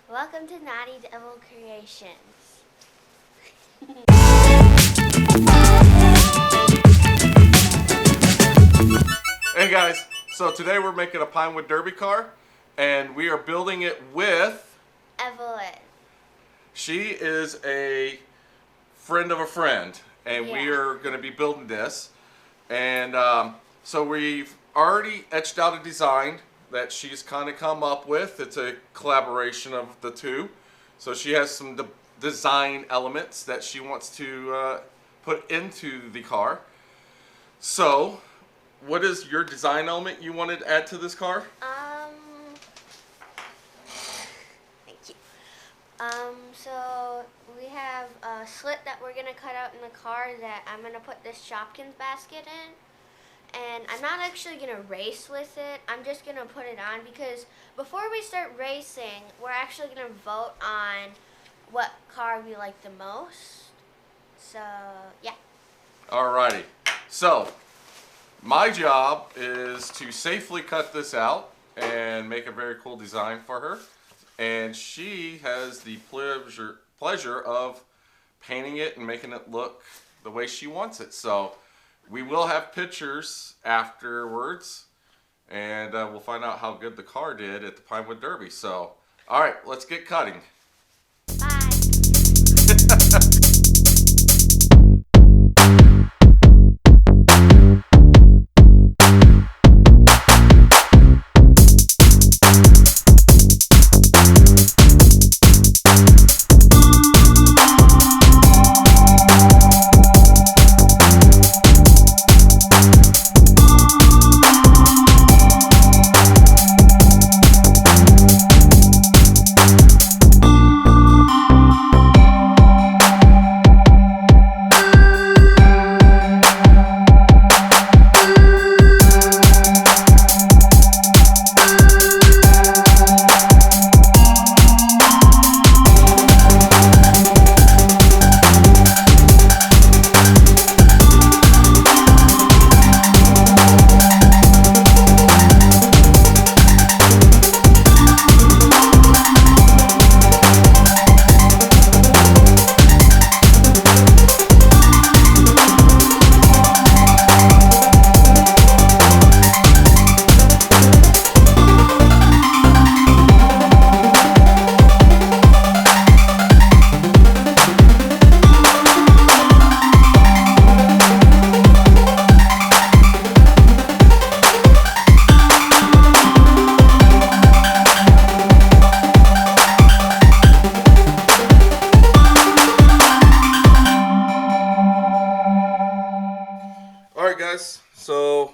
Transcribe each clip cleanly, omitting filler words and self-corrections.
Welcome to Naughty Devil Creations. Hey guys, so today we're making a Pinewood Derby car, and we are building it with... Evelyn. She is a friend of a friend, and we Yeah. are going to be building this. And so we've already etched out a design that she's kind of come up with. It's a collaboration of the two. So she has some design elements that she wants to put into the car. So, what is your design element you wanted to add to this car? Thank you. So we have a slit that we're gonna cut out in the car that I'm gonna put this Shopkins basket in. And I'm not actually gonna race with it. I'm just gonna put it on because before we start racing, we're actually gonna vote on what car we like the most. So, yeah. Alrighty. So, my job is to safely cut this out and make a very cool design for her. And she has the pleasure of painting it and making it look the way she wants it. So, we will have pictures afterwards, and we'll find out how good the car did at the Pinewood Derby. So, alright, let's get cutting. Bye. Alright guys, so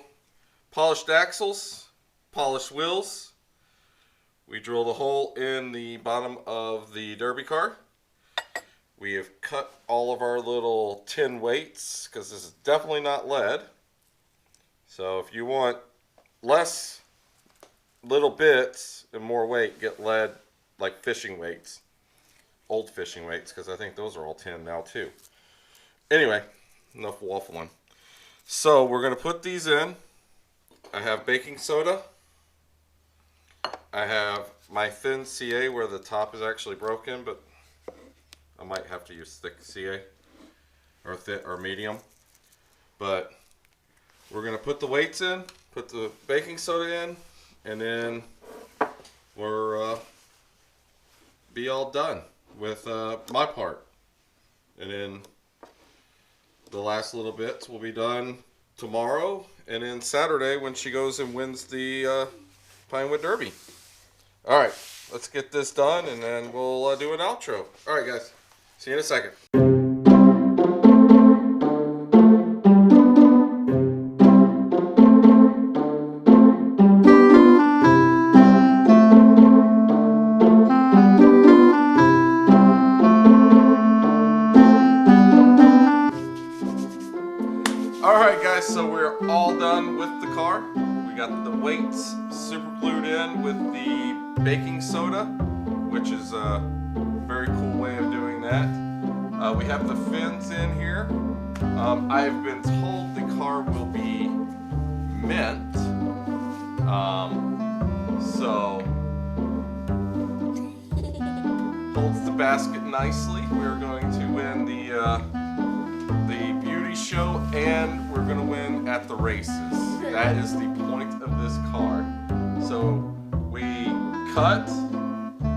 polished axles, polished wheels. We drilled a hole in the bottom of the Derby car. We have cut all of our little tin weights because this is definitely not lead. So if you want less little bits and more weight, get lead like fishing weights. Old fishing weights, because I think those are all tin now too. Anyway, enough waffling. So we're going to put these in. I have baking soda. I have my thin CA where the top is actually broken, but I might have to use thick CA or thick or medium. But we're going to put the weights in, put the baking soda in, and then we're be all done with my part. And then the last little bits will be done tomorrow, and then Saturday when she goes and wins the Pinewood Derby. Alright, let's get this done, and then we'll do an outro. Alright guys, see you in a second. Alright guys, so we're all done with the car. We got the weights super glued in with the baking soda, which is a very cool way of doing that. We have the fins in here. I've been told the car will be mint. So holds the basket nicely. We're going to win the beauty show, and we're going to win at the races. That is the point of this car. So we cut,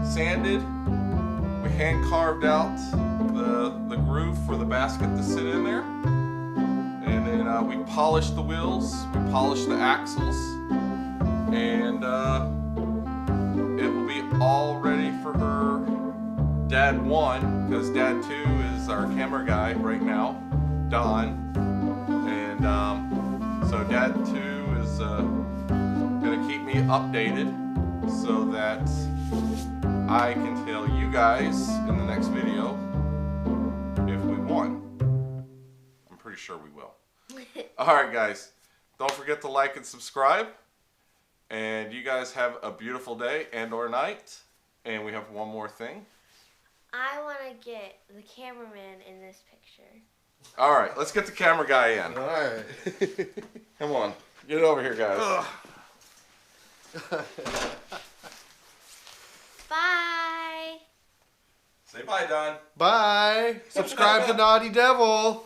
sanded, we hand carved out the groove for the basket to sit in there, and then we polished the wheels, we polished the axles, and it will be all ready for her Dad 1, because Dad 2 is our camera guy right now, Don, and so Dad 2 is going to keep me updated so that I can tell you guys in the next video if we won. I'm pretty sure we will. Alright guys, don't forget to like and subscribe, and you guys have a beautiful day and or night. And we have one more thing. I want to get the cameraman in this picture. Alright, let's get the camera guy in. Alright. Come on, get over here guys. Bye. Say bye, Don. Bye. Subscribe to Naughty Devil.